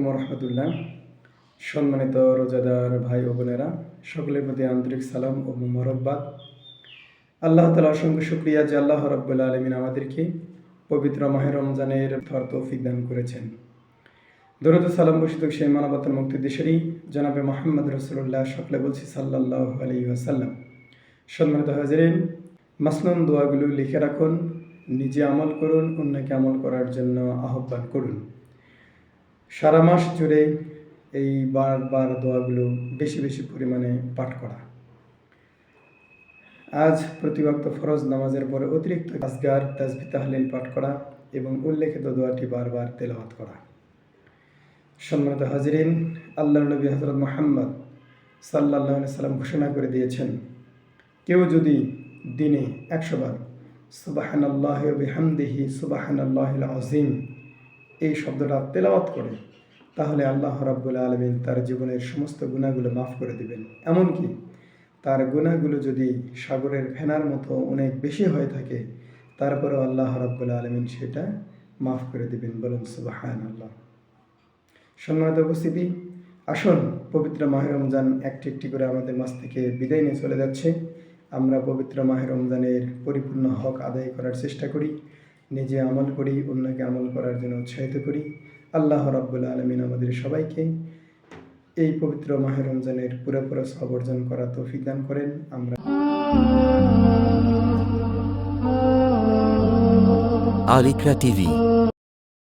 ওয়া রাহমাতুল্লাহ। সম্মানিত রোজাদার ভাই ও বোনেরা, সকলের প্রতি আন্তরিক সালাম ও মোবারকবাদ। আল্লাহ তাআলা অসংখ্য শুকরিয়া যে আল্লাহ রাব্বুল আলামিন আমাদেরকে পবিত্র মাহে রমজানের তৌফিক দান করেছেন। দরুদ ও সালাম বর্ষিত সেই মানবতার মুক্তির দেশেরই জনাবে মুহাম্মদ রাসূলুল্লাহ, সকলে বলছি সাল্লাল্লাহু আলাইহি ওয়াসাল্লাম। সম্মানিত হাজিরিন, মাসনুন দোয়াগুলো লিখে রাখুন, নিজে আমল করুন, অন্যকে আমল করার জন্য আহ্বান করুন। সারা মাস জুড়ে এই বারবার দোয়াগুলো বেশি বেশি পরিমাণে পাঠ করা। আজ প্রতি ওয়াক্ত ফরজ নামাজের পরে অতিরিক্ত আজগার, তাসবিহ, তাহলিল পাঠ করা এবং উল্লেখিত দোয়াটি বারবার তেলাওয়াত করা। সম্মানিত হাজিরিন, আল্লাহর নবী হযরত মুহাম্মদ সাল্লাল্লাহু আলাইহি সাল্লাম ঘোষণা করে দিয়েছেন, কেউ যদি দিনে 100 বার সুবহানাল্লাহি ওয়া বিহামদিহি সুবহানাল্লাহিল আযীম এই শব্দটা তেলাওয়াত করে, তাহলে আল্লাহ রাব্বুল আলামিন তার জীবনের সমস্ত গুনাহগুলো মাফ করে দিবেন। এমনকি তার গুনাহগুলো যদি সাগরের ফেনার মতো অনেক বেশি হয়ে থাকে, তারপরেও আল্লাহ রাব্বুল আলামিন সেটা মাফ করে দিবেন। বলুন সুবহানাল্লাহ। সম্মানিত উপস্থিতি, আসুন পবিত্র মাহে রমজান একটি একটি করে আমাদের মাঝ থেকে বিদায় নিয়ে চলে যাচ্ছে। আমরা পবিত্র মাহে রমজানের পরিপূর্ণ হক আদায় করার চেষ্টা করি, নিজে আমল করি, অন্যকে আমল করার জন্য উৎসাহিত করি। আল্লাহ রাব্বুল আলামিন আমাদের সবাইকে এই পবিত্র মাহে রমজানের পুরোপুরো সওয়াব অর্জন করার তৌফিক দান করেন। আমরা আল ইকরা টিভি।